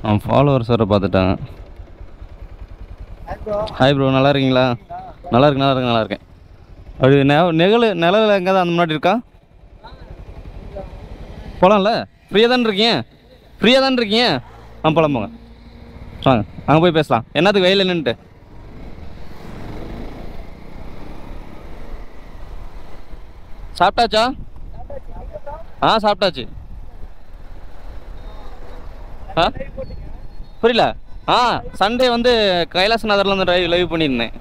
அவன் ஃபாலோவர்ஸ் வர பார்த்துட்டாங்க. ஹாய் ப்ரோ, நல்லா இருக்கீங்களா? நல்லா இருக்கேன். அது நிழல் எங்கே தான் அந்த முன்னாடி இருக்கா? போகலாம்ல? ஃப்ரீயாக தானே இருக்கீங்க? போகலாம் போங்க வாங்க, அங்கே போய் பேசலாம். என்னத்துக்கு வெயில் என்னன்ட்டு. சாப்பிட்டாச்சா? சாப்பிட்டாச்சு. புரியல. சண்டே வந்து கைலாசநாதரில் வந்து லைவ் பண்ணியிருந்தேன்.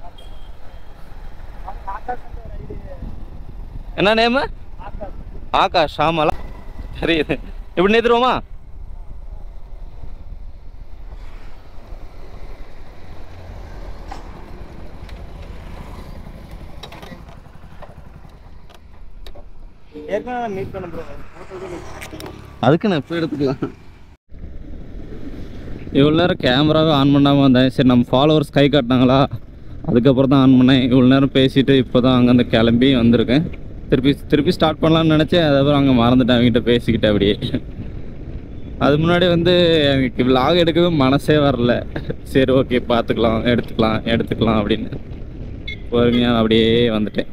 என்ன நேமு? ஆகாஷ். ஆமாம் தெரியுது. இப்படி நேற்றுருவோமா? அதுக்கு நான் இப்போ எடுத்துக்கலாம். இவ்வளோ நேரம் கேமராவே ஆன் பண்ணாமல் வந்தேன். சரி, நம்ம ஃபாலோவர்ஸ் கை காட்டினாங்களா, அதுக்கப்புறம் தான் ஆன் பண்ணேன். இவ்வளோ நேரம் பேசிவிட்டு இப்போ தான் அங்கேருந்து கிளம்பி வந்திருக்கேன். திருப்பி ஸ்டார்ட் பண்ணலான்னு நினச்சேன். அதுக்கப்புறம் அங்கே மறந்துட்டேன், அவங்ககிட்ட பேசிக்கிட்டேன் அப்படியே. அது முன்னாடி வந்து எனக்கு விலாக் எடுக்கவே மனசே வரல. சரி ஓகே, பார்த்துக்கலாம், எடுத்துக்கலாம் அப்படின்னு பொறுமையாக அப்படியே வந்துட்டேன்.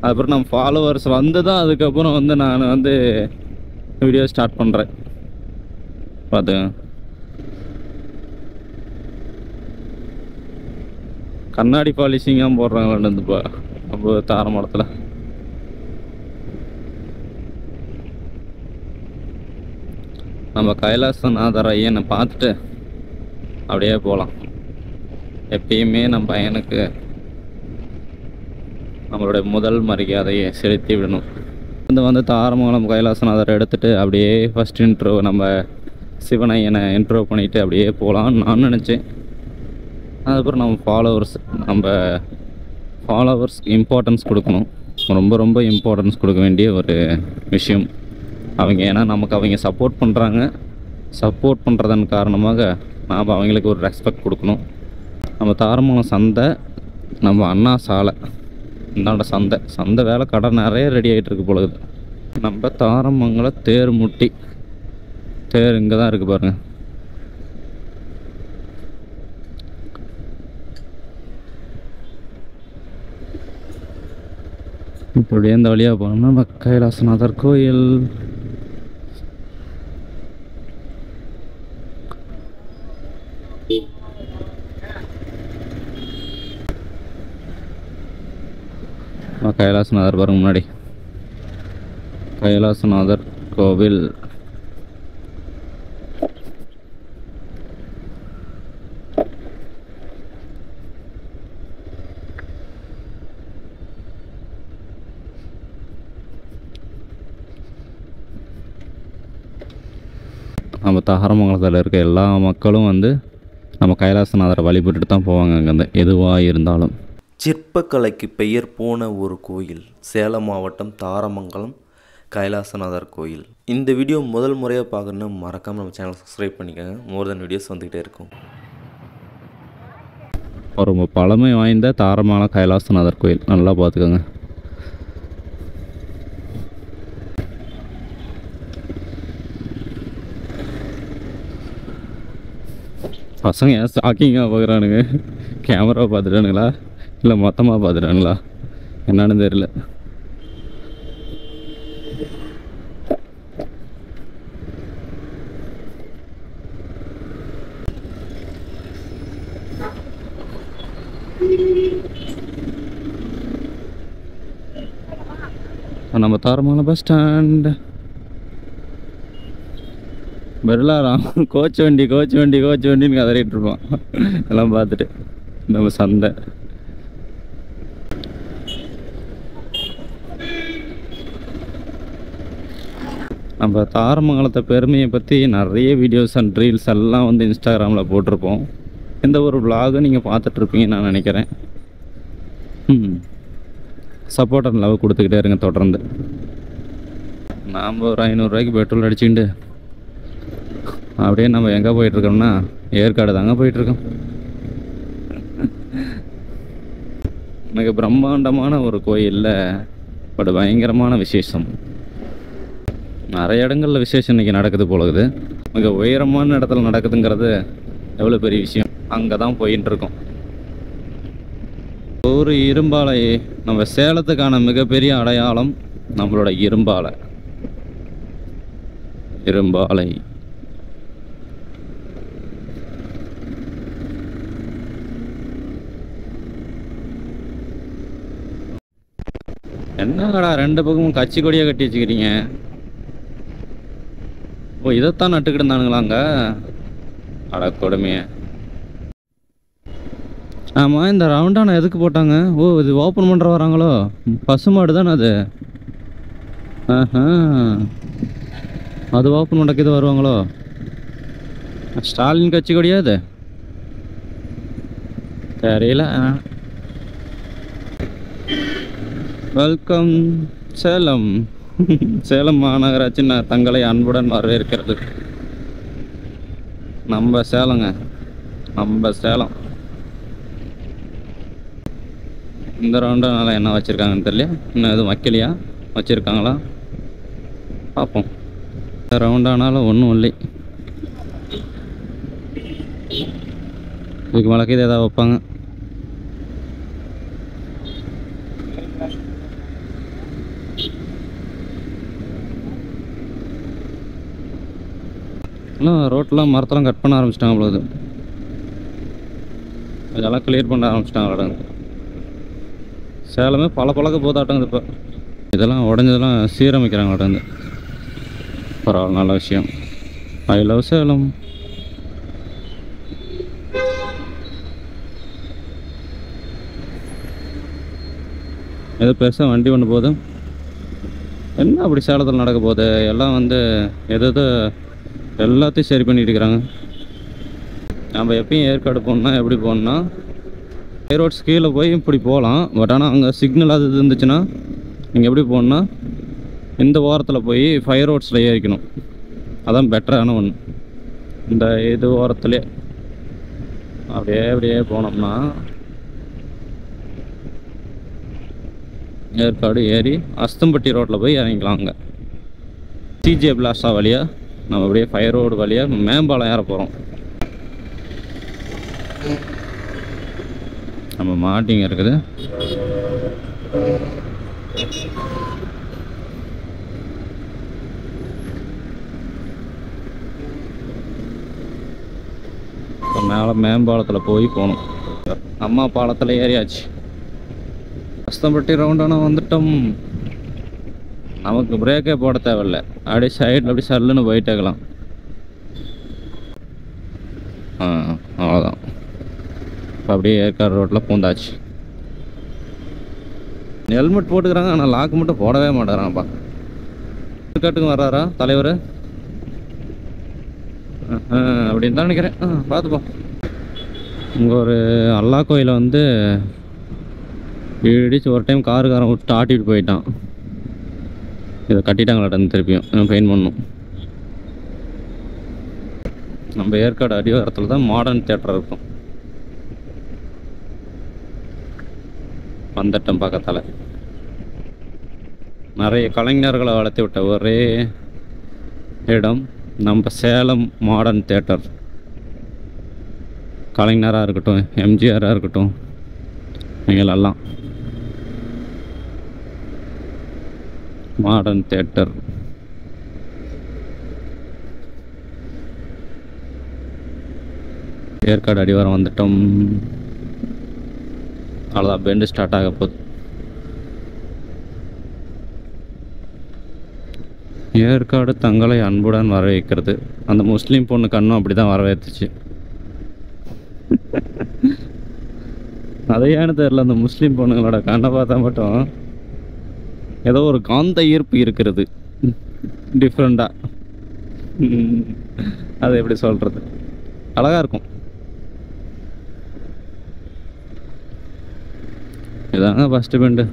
அதுக்கப்புறம் நம்ம ஃபாலோவர்ஸ் வந்து தான் அதுக்கப்புறம் வந்து நான் வந்து வீடியோ ஸ்டார்ட் பண்ணுறேன். பார்த்துங்க, கண்ணாடி பாலிஷிங்காக போடுறாங்களேன்னுப்பா நம்ம தாரமடத்தில். நம்ம கைலாசநாதர் ஐயனை பார்த்துட்டு அப்படியே போகலாம். எப்பயுமே நம்ம பையனுக்கு நம்மளுடைய முதல் மரியாதையை செலுத்தி விடணும். வந்து தாரமங்கலம் கைலாசநாதர் எடுத்துகிட்டு அப்படியே ஃபஸ்ட் இன்ட்ரோ நம்ம சிவனையனை இன்ட்ரோ பண்ணிவிட்டு அப்படியே போகலான்னு நான் நினச்சேன். அதுக்கப்புறம் நம்ம ஃபாலோவர்ஸ் இம்பார்ட்டன்ஸ் கொடுக்கணும். ரொம்ப இம்பார்ட்டன்ஸ் கொடுக்க வேண்டிய ஒரு விஷயம் அவங்க. ஏன்னா நமக்கு அவங்க சப்போர்ட் பண்ணுறதன் காரணமாக நாம் அவங்களுக்கு ஒரு ரெஸ்பெக்ட் கொடுக்கணும். நம்ம தாரமங்கலம் சந்தை, நம்ம அண்ணா சாலை, இந்தாண்ட சந்தை வேலை கடை நிறைய ரெடி ஆகிட்டு இருக்கு பொழுது. நம்ம தாரமங்கலம் தேர் இங்கே தான் இருக்குது பாருங்கள். இப்படியே இந்த வழியாக போனோம்னா நம்ம கைலாசநாதர் கோயில். கைலாசநாதர் பாருங்க முன்னாடி, கைலாசநாதர் கோவில். நம்ம தாரமங்கலத்தில் இருக்க எல்லா மக்களும் வந்து நம்ம கைலாசநாதரை வழிபட்டுட்டு தான் போவாங்க அங்கேருந்து, எதுவாக இருந்தாலும். சிற்பக்கலைக்கு பெயர் போன ஒரு கோயில், சேலம் மாவட்டம் தாரமங்கலம் கைலாசநாதர் கோயில். இந்த வீடியோ முதல் முறையாக பார்க்கணுன்னா மறக்காமல் நம்ம சேனல் சப்ஸ்கிரைப் பண்ணிக்கோங்க. மோர் தென் வீடியோஸ் வந்துக்கிட்டே இருக்கும். ரொம்ப பழமை வாய்ந்த தாரமங்கலம் கைலாசநாதர் கோயில், நல்லா பார்த்துக்கோங்க. பசங்க ஏன் ஸ்டாக்கிங்காக பார்க்குறானுங்க? கேமரா பார்த்துட்டானுங்களா இல்லை மொத்தமாக பார்த்துட்டானுங்களா என்னன்னு தெரியல. நம்ம தாரமங்கலம் பஸ் ஸ்டாண்ட் பெருளாராம். கோச் வண்டின்னு கதறிட்டு இருப்பான். எல்லாம் பார்த்துட்டு நம்ம சந்தை. நம்ம தாரமங்கலத்தை பெருமையை பற்றி நிறைய வீடியோஸ் அண்ட் ரீல்ஸ் எல்லாம் வந்து இன்ஸ்டாகிராமில் போட்டிருப்போம். இந்த ஒரு விலாகை நீங்கள் பார்த்துட்ருப்பீங்கன்னு நான் நினைக்கிறேன். சப்போர்ட் அண்ட் லவ் கொடுத்துக்கிட்டே இருங்க தொடர்ந்து. நாம் ஒரு 500 ரூபாய்க்கு பெட்ரோல் அடிச்சுக்கிட்டு அப்படியே நம்ம எங்கே போயிட்டுருக்கோம்னா ஏற்காடு தாங்க போயிட்டுருக்கோம். மிக பிரம்மாண்டமான ஒரு கோயிலில் பட் பயங்கரமான விசேஷம். நிறைய இடங்களில் விசேஷம் இன்றைக்கி நடக்குது போலகுது. மிக உயரமான இடத்துல நடக்குதுங்கிறது எவ்வளோ பெரிய விஷயம். அங்கே தான் போயின்னு இருக்கோம். ஒரு இரும்பாலை, நம்ம சேலத்துக்கான மிகப்பெரிய அடையாளம் நம்மளோட இரும்பாலை. இரும்பாலை என்னடா 2 பக்கமும் கட்சி கொடியாக கட்டி வச்சுக்கிறீங்க? ஓ, இதைத்தான் நட்டுக்கிட்டு இருந்தானுங்களாங்க. அட கொடுமைய. ஆமாம், இந்த ரவுண்டான எதுக்கு போட்டாங்க? ஓ, இது ஓப்பன் பண்ணுற வராங்களோ? பசுமாடு தானே அது? ஆஹா, அது ஓப்பன் பண்ணுறக்கு இது வருவாங்களோ? ஸ்டாலின் கட்சி கொடியா அது? தெரியல. வெல்கம் சேலம். சேலம் மாநகராட்சி தங்களை அன்புடன் வரவேற்கிறது. நம்ம சேலங்க, நம்ம சேலம். இந்த ரவுண்டானால என்ன வச்சுருக்காங்கன்னு தெரியல. இன்னும் எதுவும் வைக்கலையா? வச்சுருக்காங்களா பார்ப்போம். இந்த ரவுண்டானால ஒன்றும் இல்லை. இதுக்கு மேலே இது எதாவது வைப்பாங்க. இன்னும் ரோட்டெலாம் மரத்தெல்லாம் கட் பண்ண ஆரம்பிச்சிட்டாங்க அவ்வளோது. இதெல்லாம் கிளியர் பண்ண ஆரம்பிச்சிட்டாங்க. சேலமே பழக்க போதாட்டங்குது. இப்போ இதெல்லாம் உடஞ்சதெல்லாம் சீரமைக்கிறாங்க உடந்து. பரவாயில்ல, நல்ல விஷயம். I love Salem. ஏதோ பெருசாக வண்டி ஒன்று போகுது. என்ன அப்படி சேலத்தில் நடக்க போகுது? எல்லாம் வந்து எதோ எல்லாத்தையும் சரி பண்ணிட்டு இருக்கிறாங்க. நம்ம எப்பயும் ஏற்காடு போகணுன்னா எப்படி போகணுன்னா, ரோட்ஸ் கீழே போய் இப்படி போகலாம். பட் ஆனால் அங்கே சிக்னல் அது இருந்துச்சுன்னா நீங்கள் எப்படி போகணுன்னா இந்த ஓரத்தில் போய் ஃபயர் ரோட்ஸில் ஏறிக்கணும். அதான் பெட்டரான ஒன்று. இந்த இது ஓரத்துலேயே அப்படியே போனோம்னா ஏற்காடு ஏறி அஸ்தம்பட்டி ரோட்டில் போய் இறங்கிக்கலாம். அங்கே சிஜே பிளாஸ்டா வழியாக நம்ம அப்படியே ஃபயர் ரோடு வழியாக மேம்பாலம் ஏற போகிறோம். நம்ம மாட்டிங்க இருக்குது. இப்போ மேலே மேம்பாலத்தில் போய் போகணும். அம்மா பாலத்தில் ஏறியாச்சு. அஸ்தம்பட்டி ரவுண்டானா வந்துட்டோம். நமக்கு பிரேக்கே போட தேவையில்லை. அப்படியே சைடில் அப்படி சல்லுன்னு போயிட்டேக்கலாம். அவ்வளோதான். இப்போ அப்படியே ஏற்காடு ரோட்டில் பூந்தாச்சு. ஹெல்மெட் போட்டுக்கிறாங்க, ஆனால் லாக் மட்டும் போடவே மாட்டேறான்ப்பா. ஏற்காட்டுக்கு வர்றாரா தலைவர்? அப்படின்னு தான் நினைக்கிறேன். பார்த்துப்போம். இங்கே ஒரு அல்லா கோயிலை வந்து இடிச்சு ஒரு டைம் காருக்காரன் விட்டு ஆட்டிட்டு போயிட்டான். இதை கட்டிட்டாங்களாட்டம் திருப்பியும் பெயிண்ட் பண்ணணும். நம்ம ஏற்காடு அடிவாரத்தில் தான் மாடர்ன் தியேட்டர் இருக்கும். வந்துட்டோம். பக்கத்தில் நிறைய கலைஞர்களை வளர்த்து விட்ட ஒரே இடம் நம்ம சேலம் மாடர்ன் தியேட்டர். கலைஞராக இருக்கட்டும், எம்ஜிஆராக இருக்கட்டும், எங்களெல்லாம் மாடர்ன் தியேட்டர். ஏற்காடு அடிவாரம் வந்துட்டோம். அவ்வளோதான், பெண்டு ஸ்டார்ட் ஆக போகுது. ஏற்காடு தங்களை அன்புடன் வரவேற்கிறது. அந்த முஸ்லீம் பொண்ணு கண்ணும் அப்படி தான் வரவேற்றுச்சு. அதையானு தெரில, அந்த முஸ்லீம் பொண்ணுங்களோட கண்ணை பார்த்தா மட்டும் ஏதோ ஒரு காந்த ஈர்ப்பு இருக்கிறது டிஃப்ரெண்ட்டாக. அது எப்படி சொல்கிறது, அழகாக இருக்கும். இதாங்க ஃபஸ்ட்டு பெண்டு.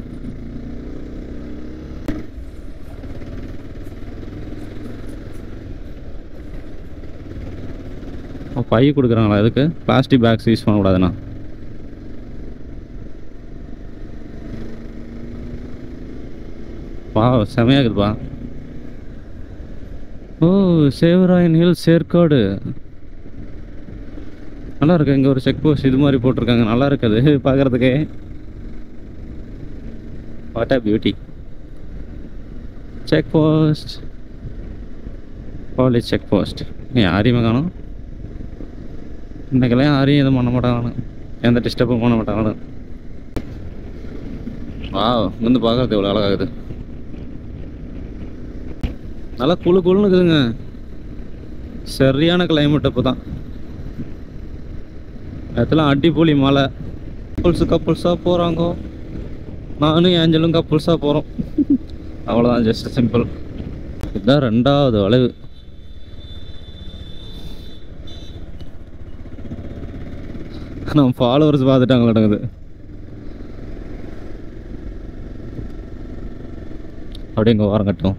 பை கொடுக்குறாங்களா? அதுக்கு பிளாஸ்டிக் பேக்ஸ் யூஸ் பண்ணக்கூடாதுண்ணா. செமையாகுதுப்பா. ஓ, சேவராயன் ஹில்ஸ் ஏற்காடு நல்லா இருக்கு. இங்கே ஒரு செக் போஸ்ட் இது மாதிரி போட்டிருக்காங்க. நல்லா இருக்குது பார்க்குறதுக்கே. What a beauty. Check post, college check post. யாரையுமே காணும் இன்றைக்கெல்லாம். யாரையும் எதுவும் பண்ண மாட்டாங்க, எந்த டிஸ்டர்பும் பண்ண மாட்டாங்க. இங்கேருந்து பார்க்குறது எவ்வளோ அழகாகுது. நல்லா குழு குழுன்னு இருக்குதுங்க. சரியான கிளைமேட் இப்போ தான். இடத்துல அடிப்பொலி மழை. கப்புள்ஸாக போகிறாங்க. நானும் ஏஞ்சலும் கப்புள்ஸாக போகிறோம். அவ்வளோதான், ஜஸ்ட் சிம்பிள். இதுதான் 2வது வளைவு. நம்ம ஃபாலோவர்ஸ் பார்த்துட்டாங்க நடக்குது. அப்படியே இங்கே ஓரம் கட்டும்.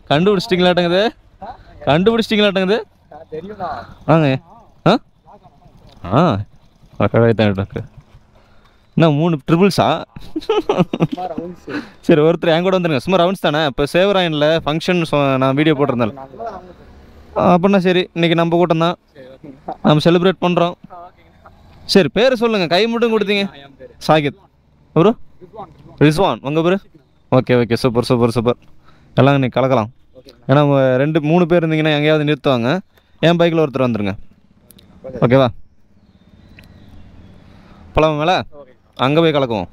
கண்டுபிடிச்சிட்டிங்களாட்டங்குது. வாங்க. என்ன 3 ட்ரிபிள்ஸா? சரி, ஒருத்தர் என் கூட வந்துருங்க. சும்மா ரவுண்ட்ஸ் தானே. இப்போ சேவராயனில் ஃபங்க்ஷன் நான் வீடியோ போட்டிருந்தேன். அப்படின்னா சரி, இன்றைக்கி நம்ம கூட்டம் தான், நம்ம செலிப்ரேட் பண்ணுறோம். சரி, பேர் சொல்லுங்கள். கை மட்டும் கொடுத்தீங்க. சாகித். ப்ரோ ரிஸ்வான். உங்கள் பேர்? Okay, super. எல்லாம் இன்னைக்கு கலக்கலாம். ஏன்னா 2-3 பேர் இருந்தீங்கன்னா எங்கேயாவது நிறுத்துவாங்க. என் பைக்கில் ஒருத்தர் வந்துருங்க. ஓகேவா? பழம் மேலே அங்கே போய் கலக்குவோம்.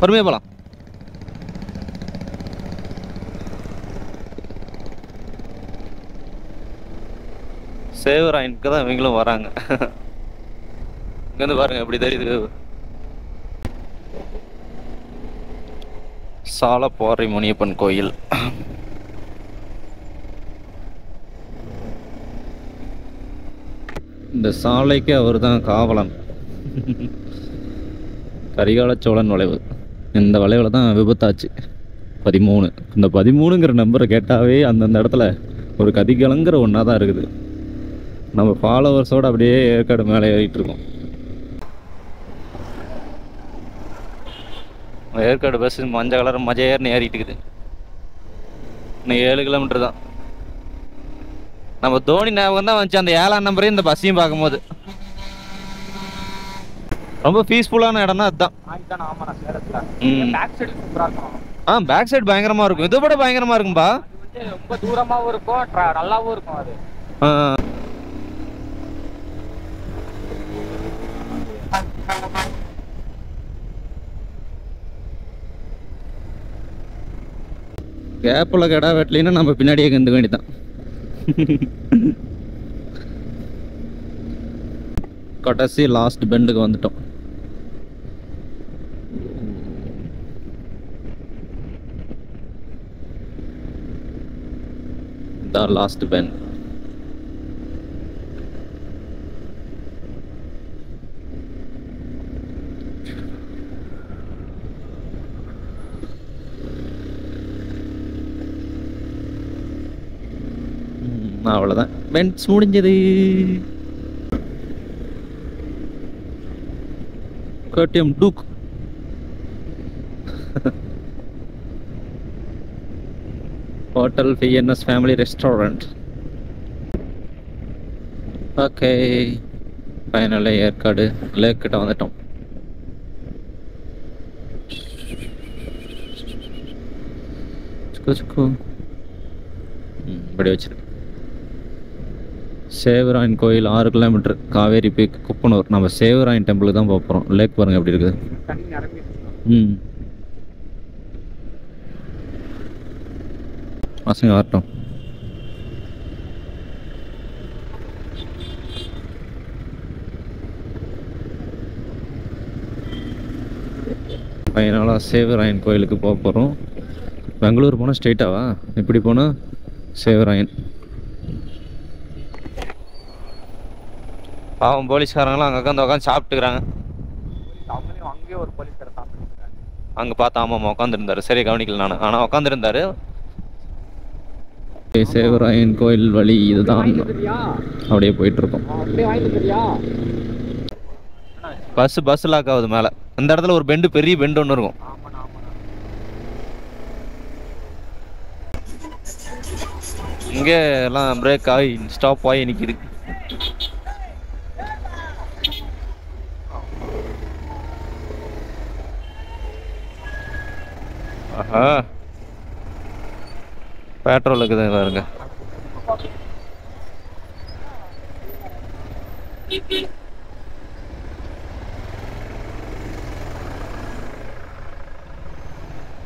பொறுமையாக போகலாம். சேவராயனுக்கு தான் இவங்களும் வராங்க. இங்கேருந்து பாருங்க எப்படி தெரியுது. சாலப்பாறை முனியப்பன் கோயில். இந்த சாலைக்கு அவர் தான் காவலன். கரிகால சோழன் வளைவு. இந்த வளைவில் தான் விபத்தாச்சு 13. இந்த 13ங்கிற நம்பரை கேட்டாவே அந்தந்த இடத்துல ஒரு கதிகலங்கிற ஒன்றா தான் இருக்குது. நம்ம ஃபாலோவர்ஸோடு அப்படியே ஏற்காடு மேலே ஏறிட்டு இருக்கோம். ஏற்காடு பஸ் மஞ்சள் கலர் மஜேர்னு ஏறிட்டு இருக்குது. இன்னும் 7 கிலோமீட்டர் தான். நம்ம தோனி ஞாபகம் தான் வந்துச்சு அந்த 7ஆம் நம்பரையும் இந்த பஸ்ஸையும் பார்க்கும்போது. ரொம்ப பீஸ்ஃபுல்லான இடம்னா அதுதான். பேக் சைடு பயங்கரமா இருக்கும். இதை விட பயங்கரமா இருக்கும்பா. ரொம்ப தூரமாவும் இருக்கும், நல்லாவும் இருக்கும் அது. கேப்பில் கடா வெட்டலின்னா நம்ம பின்னாடியே கந்து வேண்டிதான். கடைசி லாஸ்ட் பெண்டுக்கு வந்துட்டோம். இதான் லாஸ்ட் பெண்ட். அவ்வளோதான், பெண்ட்ஸ் முடிஞ்சது. KTM Duke. Hotel BNS family restaurant. Okay, ஃபைனலாக ஏற்காடு லேக் கிட்ட வந்துட்டோம். இப்படி வச்சிருக்கு. சேவராயன் கோயில் 6 கிலோமீட்டர். காவேரி பீக், குப்பனூர். நம்ம சேவராயன் டெம்பிளுக்கு தான் போக போகிறோம். லேக் பாருங்க எப்படி இருக்குது. பசங்க வரட்டும். ஃபைனலாக சேவராயன் கோயிலுக்கு போக போகிறோம். பெங்களூர் போனால் ஸ்ட்ரெயிட்டாவா? இப்படி போனால் சேவராயன். பாவம் போலீஸ்காரங்களாம் அங்கே உட்காந்து உட்காந்து சாப்பிட்டுக்கிறாங்க. அங்கேயே ஒரு போலீஸ்கார சாப்பிட்டுருக்காரு. அங்கே பார்த்தா ஆமாம் உட்காந்துருந்தாரு. சரி கவனிக்கல நான், ஆனால் உட்காந்துருந்தாரு. சேவராயன் கோயில் வழி இதுதான். அப்படியே போயிட்டுருக்கோம். பஸ் லாக் ஆகுது மேலே. இந்த இடத்துல ஒரு பெண்டு, பெரிய பெண்டு ஒன்று இருக்கும். இங்கே எல்லாம் பிரேக் ஆகி ஸ்டாப் ஆகி நிற்கிது. ஆஹா, பெட்ரோலுக்கு தான் பாருங்க.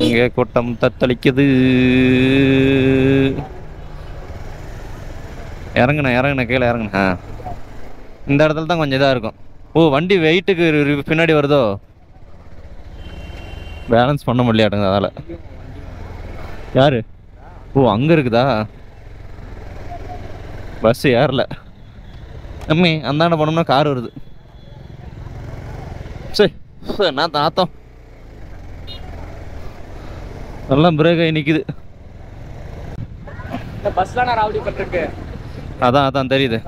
இங்கே கூட்டம் தத்தளிக்குது. இறங்குண்ணா கீழே இறங்குண்ணா. இந்த இடத்துல தான் கொஞ்சம் இதாக இருக்கும். ஓ, வண்டி வெயிட்டுக்கு பின்னாடி வருதோ, பேலன்ஸ் பண்ண முடியாட்டுங்க அதால். யாரு? ஓ, அங்கே இருக்குதா பஸ்? ஏறல அம்மி. அந்தாண்ட போனோம்னா கார் வருது. சரி, நான் தாத்தம் நல்லா பிரேக் ஆகி நிற்குது. அதான் தெரியுது.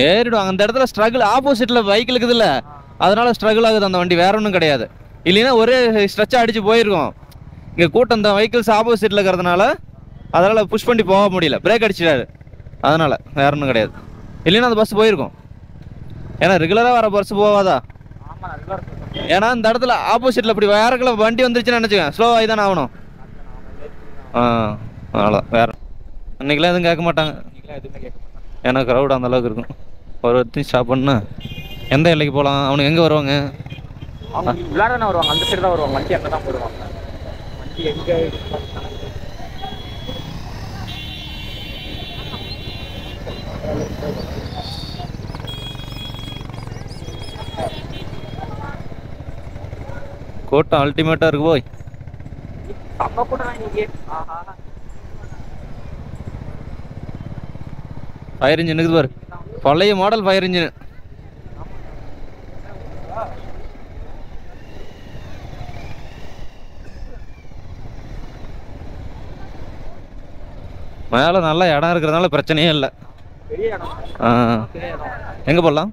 ஏறிடுவாங்க. அந்த இடத்துல ஸ்ட்ரகிள், ஆப்போசிட்ல பைக் இருக்குதுல்ல, அதனால ஸ்ட்ரகிள் ஆகுது அந்த வண்டி, வேற ஒன்றும் கிடையாது. இல்லைன்னா ஒரே ஸ்ட்ரெச்சாக அடிச்சு போயிருக்கோம். இங்கே கூட்டம் இந்த வெஹிக்கிள்ஸ் ஆப்போசிட்ல இருக்கிறதுனால அதனால புஷ் பண்ணி போக முடியல, பிரேக் அடிச்சிட்டாரு. அதனால வேற ஒன்றும் கிடையாது. இல்லைன்னா அந்த பஸ் போயிருக்கும். ஏன்னா ரெகுலராக வர பஸ் போவாதா? ஏன்னா இந்த இடத்துல ஆப்போசிட்ல இப்படி வேற வண்டி வந்துருச்சுன்னு நினச்சிக்கேன், ஸ்லோ ஆகி தானே ஆகணும். அவ்வளோதான். வேற அன்றைக்கெலாம் எதுவும் கேட்க மாட்டாங்க. ஏன்னா க்ரௌட் அந்த அளவுக்கு இருக்கும். ஒரு இடத்தையும் ஸ்டாப் பண்ணா எந்த எல்லைக்கு போகலாம்? அவனுக்கு எங்கே வருவாங்க? வருவாங்க, அந்த சைடு தான் வருவாங்க. வண்டி அங்கே தான் போடுவாங்க. வண்டி எங்கே? கூட்டம் அல்டிமேட்டாக இருக்கு போய். ஃபயர் இன்ஜின் இருக்குது பாரு, பழைய மாடல் ஃபயர் இன்ஜின். மேலே நல்லா இடம் இருக்கிறதுனால பிரச்சனையே இல்லை. எங்கே போடலாம்?